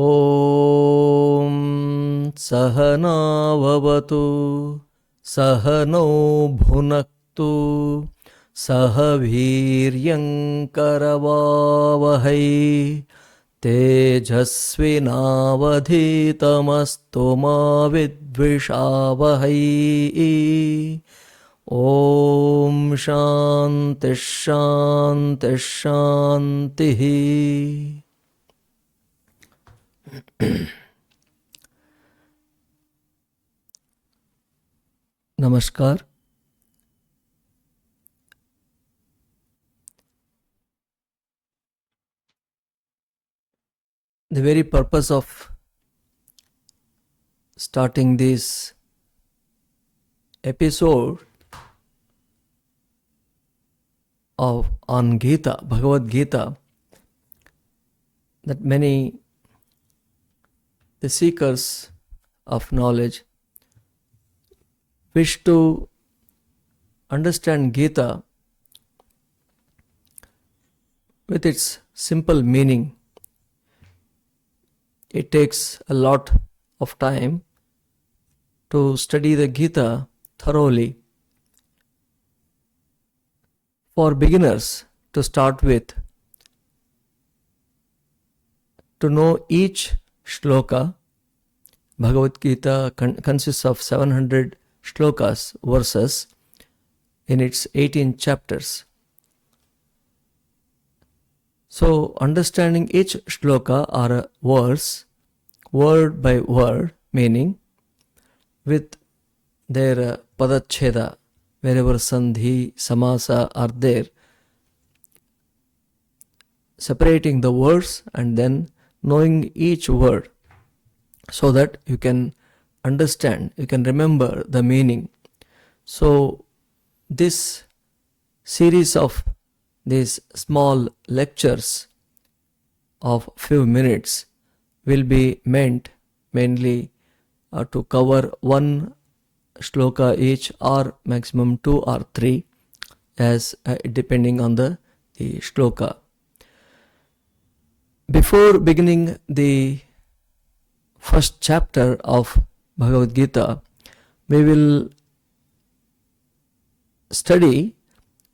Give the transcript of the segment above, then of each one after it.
ॐ सहना भवतु सहनौ भुनक्तु सह वीर्यङ्करवावहै तेजस्विनावधीतमस्तु मा विद्विषावहै। ॐ शान्तिः शान्तिः शान्तिः। Namaskar. The very purpose of starting this episode on Gita, Bhagavad Gita, that many the seekers of knowledge wish to understand Gita with its simple meaning. It takes a lot of time to study the Gita thoroughly. For beginners, to start with, to know each shloka. Bhagavad Gita consists of 700 shlokas, verses, in its 18 chapters. So, understanding each shloka or a verse, word by word, meaning, with their padacheda, wherever sandhi, samasa are there, separating the words and then knowing each word so that you can understand, you can remember the meaning. So, this series of these small lectures of few minutes will be meant mainly to cover one shloka each, or maximum 2 or 3, as depending on the shloka. Before beginning the first chapter of Bhagavad Gita, we will study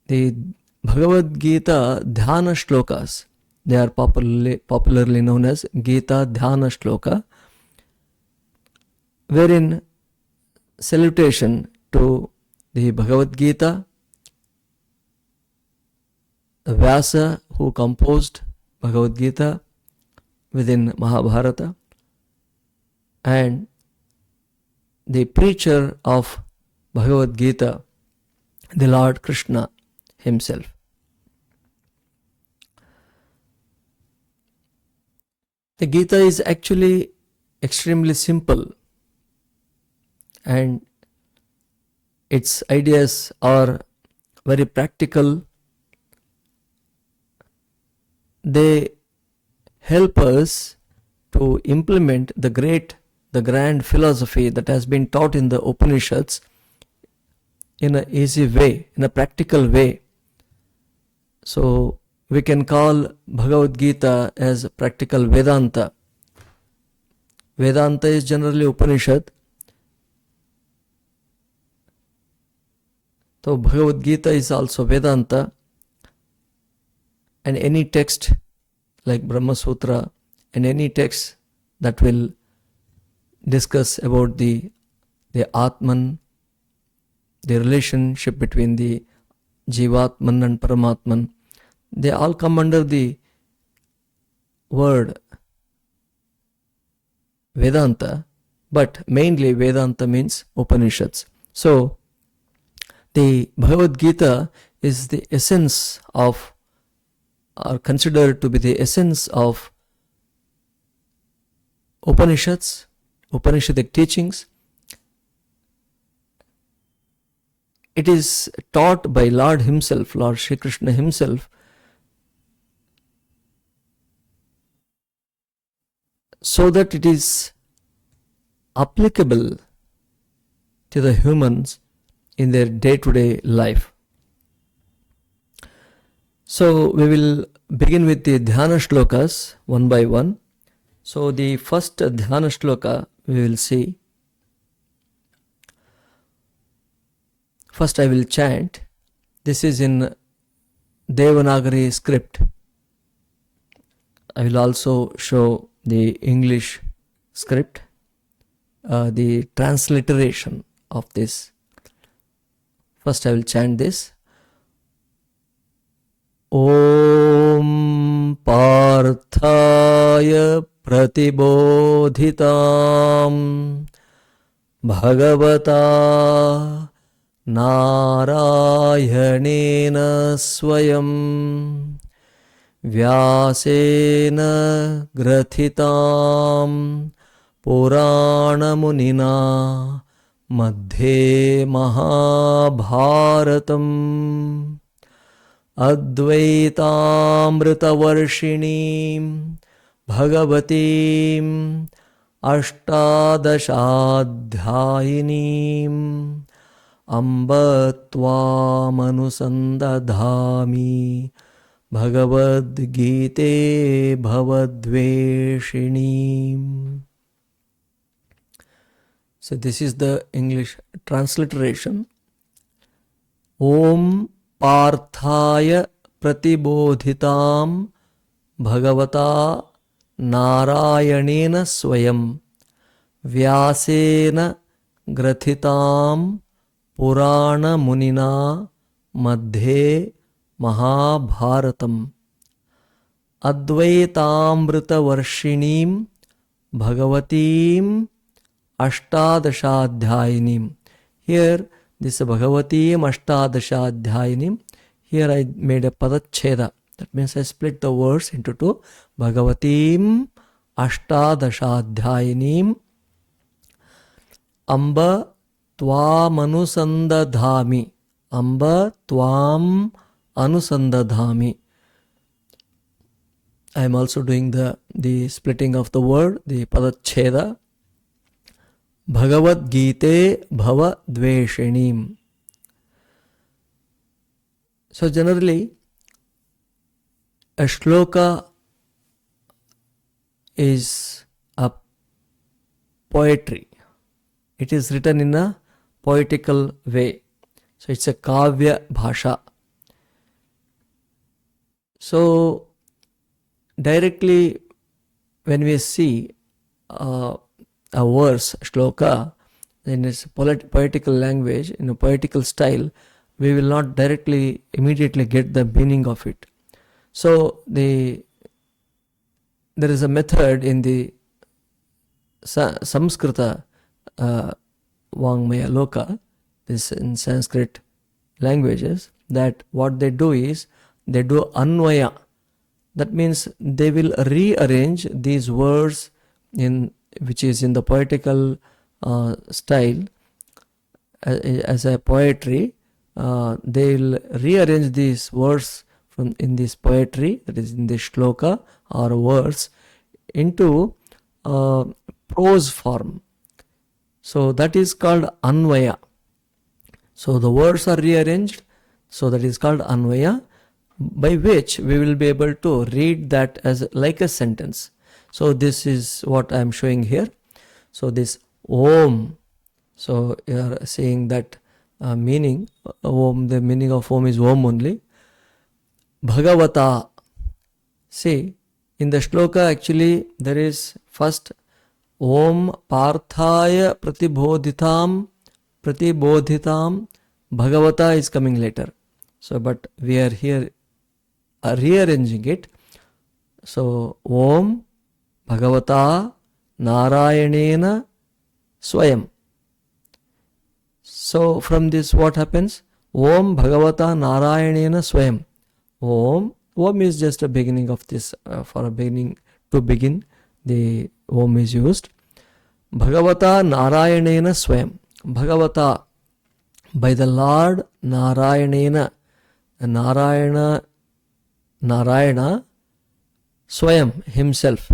the Bhagavad Gita Dhyana Shlokas. They are popularly known as Gita Dhyana Shloka, wherein salutation to the Bhagavad Gita, the Vyasa who composed Bhagavad Gita within Mahabharata, and the preacher of Bhagavad Gita, the Lord Krishna himself. The Gita is actually extremely simple, and its ideas are very practical. They help us to implement the grand philosophy that has been taught in the Upanishads in an easy way, in a practical way. So, we can call Bhagavad Gita as practical Vedanta. Vedanta is generally Upanishad. So, Bhagavad Gita is also Vedanta, and any text like Brahma Sutra and any text that will discuss about the Atman, the relationship between the Jivatman and Paramatman, they all come under the word Vedanta, but mainly Vedanta means Upanishads. So, the Bhagavad Gita is the essence of, or considered to be the essence of, Upanishads, Upanishadic teachings. It is taught by Lord himself, Lord Shri Krishna himself, so that it is applicable to the humans in their day-to-day life. So we will begin with the Dhyana Shlokas one by one. So the first Dhyana Shloka we will see. First I will chant. This is in Devanagari script. I will also show the English script, the transliteration of this. First I will chant this. Om Parthaya Pratibodhitam Bhagavata Narayanena Swayam Vyasena Grathitam Puranamunina Madhye Mahabharatam Advaitamritavarshiniim Bhagavatim Ashtadashadhyayiniim Amba Tvamanusandadhami Bhagavad Gita Bhavadveshinim. So this is the English transliteration. Om Parthaya Pratibodhitam Bhagavata Narayanena Swayam Vyasena Grathitam Purana Munina Madhye Mahabharatam Advaitamrita Varshinim Bhagavatim Ashtadashadhyayinim. Here this Bhagavatim Ashtadashadhyayinim. Here I made a padacheda. That means I split the words into two. Bhagavatim Ashtadashadhyayinim Amba Tvam Anusandadhami. Amba Tvam Anusandadhami. I am also doing the splitting of the word, the padacheda. Bhagavad Gita Bhava Dveshinim. So generally, a shloka is a poetry. It is written in a poetical way. So it's a kavya bhasha. So directly when we see a verse, shloka, in its poetical language, in a poetical style, we will not directly, immediately get the meaning of it. So there is a method in the Samskrita Vangmaya Loka, this in Sanskrit languages, that what they do is, they do anvaya. That means they will rearrange these words which is in the poetical style as a poetry. They will rearrange these words in this poetry, that is in this shloka or verse, into prose form. So that is called anvaya. So the words are rearranged, so that is called anvaya, by which we will be able to read that as like a sentence. So this is what I am showing here. So this Om, so you are saying that meaning, Om, the meaning of Om is Om only. Bhagavata, see, in the shloka actually there is first Om Parthaya Pratibodhitam Bhagavata is coming later. So but we are here rearranging it. So Om Bhagavata Narayanena Swayam. So from this what happens? Om Bhagavata Narayanena Swayam. Om is just a beginning of this, for a beginning, to begin, the Om is used. Bhagavata Narayanena Swayam. Bhagavata, by the Lord Narayanena. Narayana Swayam, himself.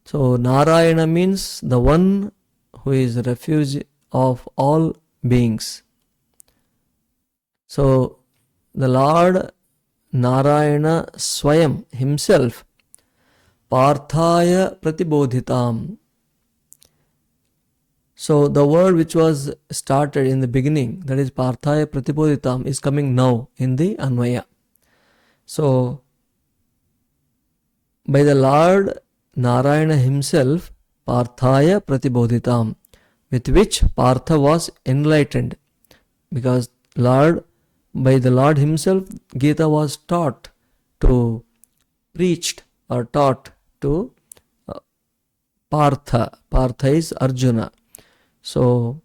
So Narayana means the one who is refuge of all beings. So the Lord Narayana Swayam himself, Parthaya Pratibodhitam. So the word which was started in the beginning, that is Parthaya Pratibodhitam, is coming now in the Anvaya. So by the Lord Narayana himself, Parthaya Pratibodhitam, with which Partha was enlightened. Because by the Lord himself, Gita was taught to, preached or taught to Partha. Partha is Arjuna. So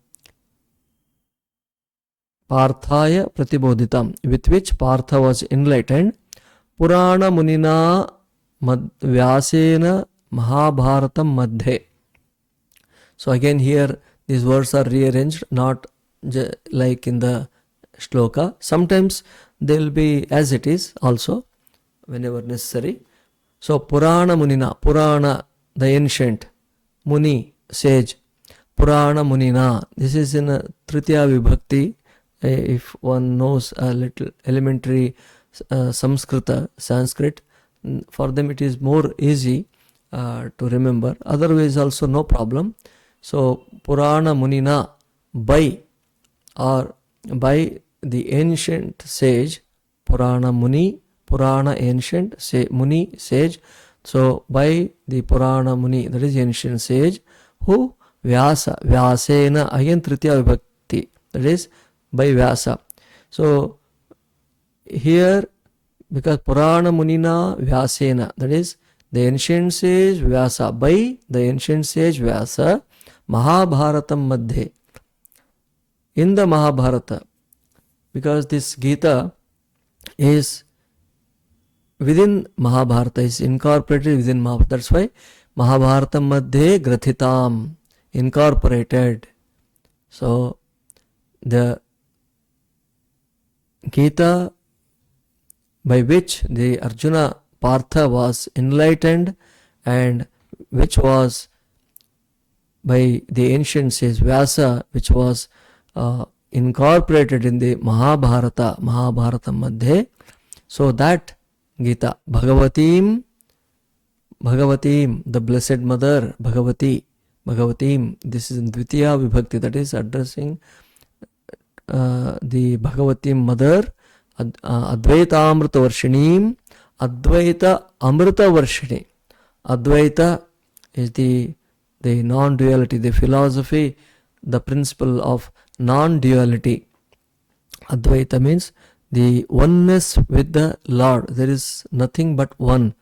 Parthaya Pratibodhitam, with which Partha was enlightened. Purana Munina Vyasena Mahabharatam Madhe. So again here these words are rearranged, not like in the shloka. Sometimes they will be as it is also, whenever necessary. So Purana Munina, Purana, the ancient, Muni, sage, Purana Munina. This is in a Tritiya Vibhakti. If one knows a little elementary Sanskrit, for them it is more easy to remember. Otherwise also no problem. So Purana Munina, by the ancient sage, Purana Muni, Purana ancient, Muni, sage. So by the Purana Muni, that is ancient sage, who Vyasena, again Tritiya Vibhakti, that is by Vyasa. So here, because Purana Munina Vyasena, that is the ancient sage Vyasa, by the ancient sage Vyasa, Mahabharatam Madhe, in the Mahabharata, because this Gita is within Mahabharata, is incorporated within Mahabharata. That's why Mahabharatam Madhe Grathitam, incorporated. So the Gita by which the Arjuna Partha was enlightened, and which was by the ancient sage Vyasa, which was incorporated in the Mahabharata, Mahabharatam Madhe. So that Gita, Bhagavatim, the Blessed Mother, Bhagavatim, this is in Dvitiya Vibhakti, that is addressing the Bhagavatim Mother, Advaita Amrita Varshinim, Advaita Amrita Varshini. Advaita is the non-duality, the philosophy, the principle of non-duality. Advaita means the oneness with the Lord. There is nothing but one.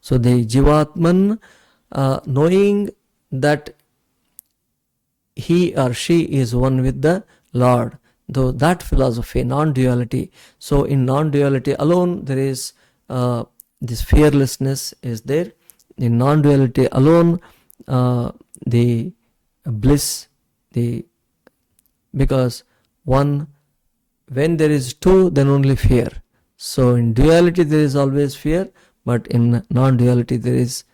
So the Jivatman, knowing that he or she is one with the Lord, though that philosophy, non-duality. So in non-duality alone there is this fearlessness is there. In non-duality alone the bliss, because one, when there is two, then only fear. So in duality there is always fear, but in non-duality there is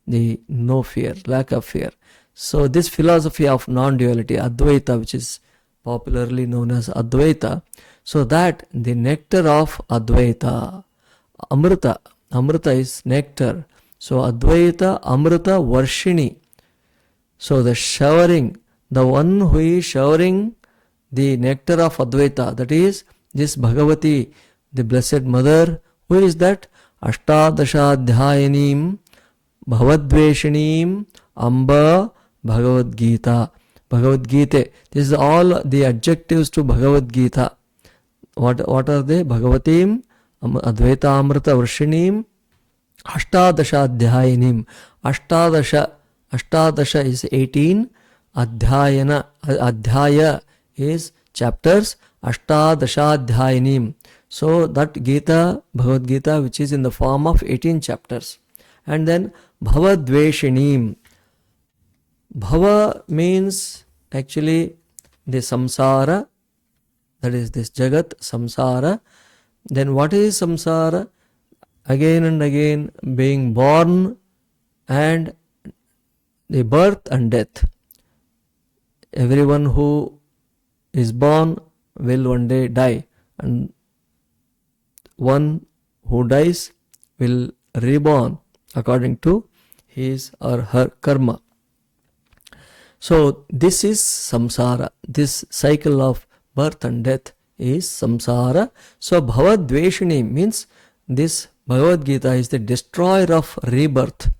the no fear, lack of fear. So this philosophy of non-duality, Advaita, which is popularly known as Advaita, so that the nectar of Advaita, Amrita is nectar. So Advaita Amrita Varshini. So the showering, the one who is showering the nectar of Advaita, that is this Bhagavati, the Blessed Mother. Who is that? Ashtadashadhyayinim Bhavadveshinim Amba Bhagavad Gita. Bhagavad Gita. This is all the adjectives to Bhagavad Gita. What are they? Bhagavatim, Advaita Amrita Varshinim, Ashtadashadhyayinim. Ashtadasha is 18. Adhyaya is chapters. Ashtadashadhyayinim. So that Gita, Bhagavad Gita, which is in the form of 18 chapters. And then Bhavadveshinim. Bhava means actually the samsara, that is this Jagat, samsara. Then what is samsara? Again and again being born, and the birth and death. Everyone who is born will one day die, and one who dies will reborn according to his or her karma. So this is samsara. This cycle of birth and death is samsara. So Bhavad Dveshini means this Bhagavad Gita is the destroyer of rebirth.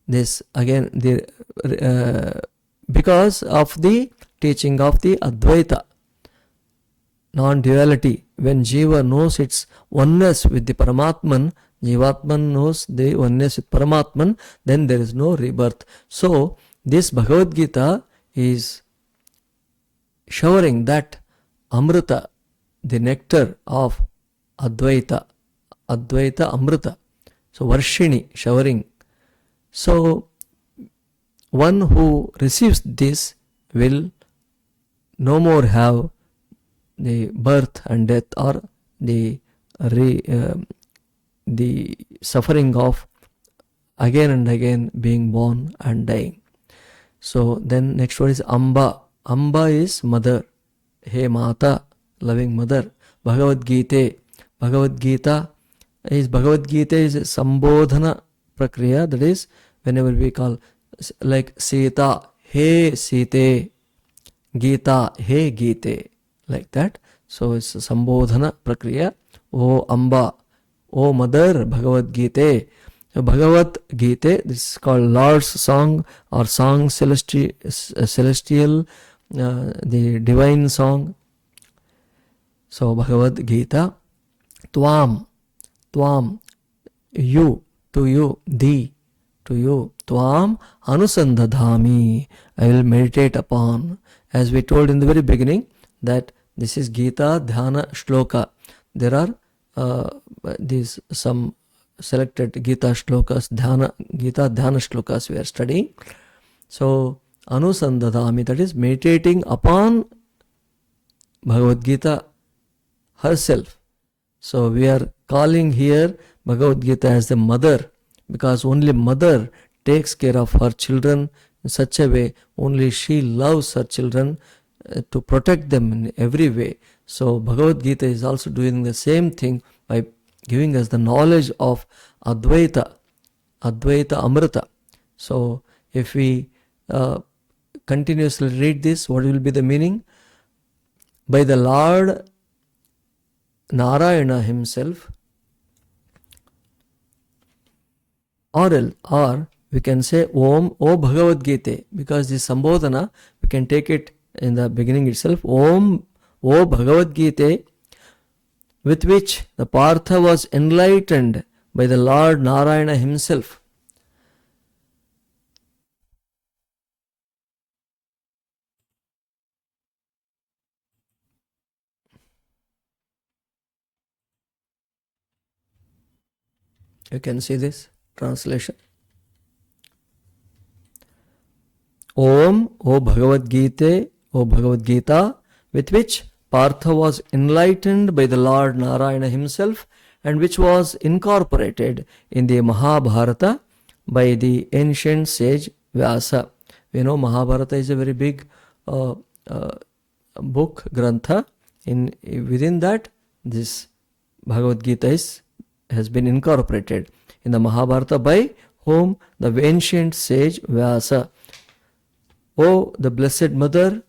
This again, because of the teaching of the Advaita, non-duality. When Jiva knows its oneness with the Paramatman, Jivatman knows the oneness with Paramatman, then there is no rebirth. So this Bhagavad Gita is showering that Amrita, the nectar of Advaita, Advaita Amrita. So Varshini, showering. So one who receives this will no more have the birth and death, or the suffering of again and again being born and dying. So then next word is Amba. Amba is mother. Hey Mata, loving mother. Bhagavad Gita. Bhagavad Gita is Sambodhana Prakriya. That is, whenever we call like Sita, Hey Sita, Gita, Hey Gita, like that. So it's Sambodhana Prakriya. O Amba, O mother, Bhagavad Gita. So Bhagavad Gita, this is called Lord's song, or song celestial, the divine song. So Bhagavad Gita, Tvam, you, to you, thee, to you, Tvam Anusandadhami, I will meditate upon. As we told in the very beginning, that this is Gita Dhyana Shloka. There are these some selected Gita Shlokas, Gita Dhyana Shlokas we are studying. So Anusandadhami, that is meditating upon Bhagavad Gita herself. So we are calling here Bhagavad Gita as the mother, because only mother takes care of her children in such a way. Only she loves her children to protect them in every way. So Bhagavad Gita is also doing the same thing by giving us the knowledge of Advaita, Advaita Amrita. So if we continuously read this, what will be the meaning? By the Lord Narayana himself, or we can say Om, O Bhagavad Gita, because this Sambodhana, we can take it in the beginning itself. Om, O Bhagavad Gita, with which the Partha was enlightened by the Lord Narayana himself. You can see this translation. Om, O Bhagavad Gita, with which Partha was enlightened by the Lord Narayana himself, and which was incorporated in the Mahabharata by the ancient sage Vyasa. We know Mahabharata is a very big book, Grantha. Within that, this Bhagavad Gita has been incorporated in the Mahabharata by whom? The ancient sage Vyasa. O the Blessed Mother,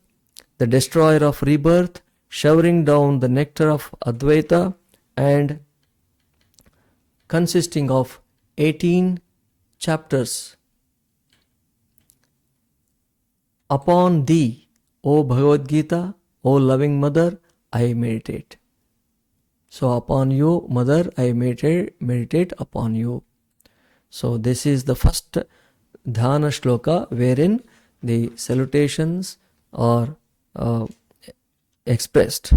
the destroyer of rebirth, showering down the nectar of Advaita, and consisting of 18 chapters. Upon thee, O Bhagavad Gita, O loving mother, I meditate. So upon you, mother, I meditate upon you. So this is the first Dhyana Shloka, wherein the salutations are expressed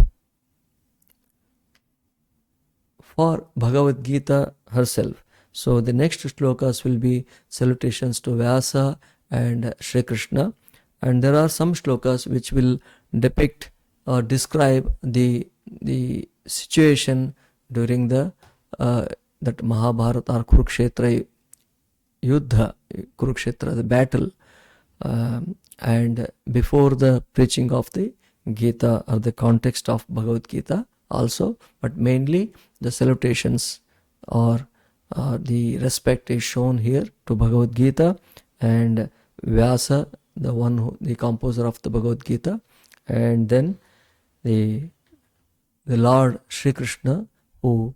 for Bhagavad Gita herself. So the next shlokas will be salutations to Vyasa and Sri Krishna, and there are some shlokas which will depict or describe the situation during the that Mahabharata or Kurukshetra Yuddha, Kurukshetra, the battle, and before the preaching of the Gita or the context of Bhagavad Gita also, but mainly the salutations or the respect is shown here to Bhagavad Gita, and Vyasa, the composer of the Bhagavad Gita, and then the Lord Sri Krishna, who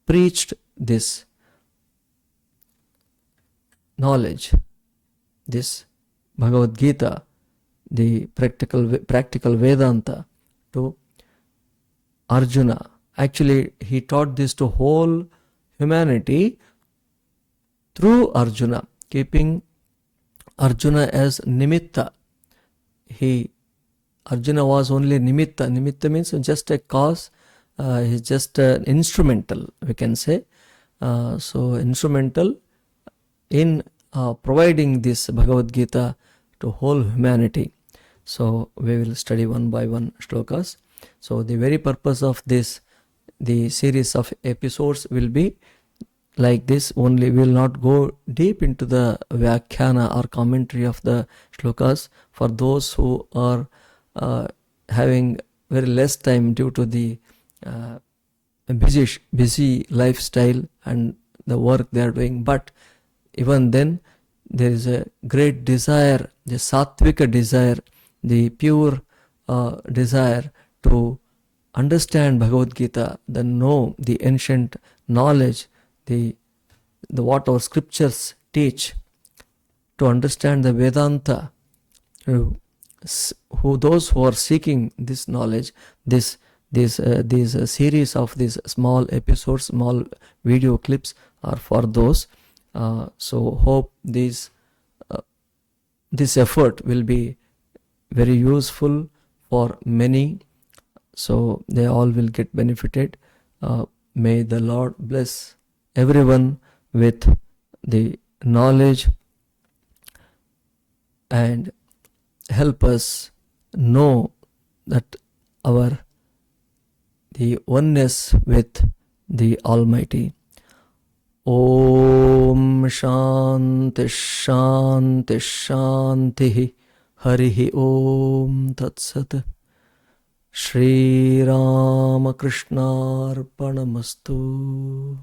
preached this knowledge, this Bhagavad Gita, the practical Vedanta, to Arjuna. Actually, he taught this to whole humanity through Arjuna, keeping Arjuna as nimitta. Arjuna was only nimitta. Nimitta means just a cause. He's just an instrumental, we can say. So instrumental in providing this Bhagavad Gita to whole humanity. So we will study one by one shlokas. So the very purpose of this, the series of episodes will be like this only. We will not go deep into the Vyakhyana or commentary of the shlokas. For those who are having very less time due to the busy lifestyle and the work they are doing, but even then there is a great desire, the sattvika desire, the pure desire to understand Bhagavad Gita, then know the ancient knowledge, the what our scriptures teach, to understand the Vedanta. Those who are seeking this knowledge, these series of these small episodes, small video clips are for those. So hope this effort will be very useful for many, so they all will get benefited. May the Lord bless everyone with the knowledge and help us know that the oneness with the Almighty. Om Shanti Shanti Shanti Harihi Om Tat Sat. Shri Ramakrishna Arpanamastu.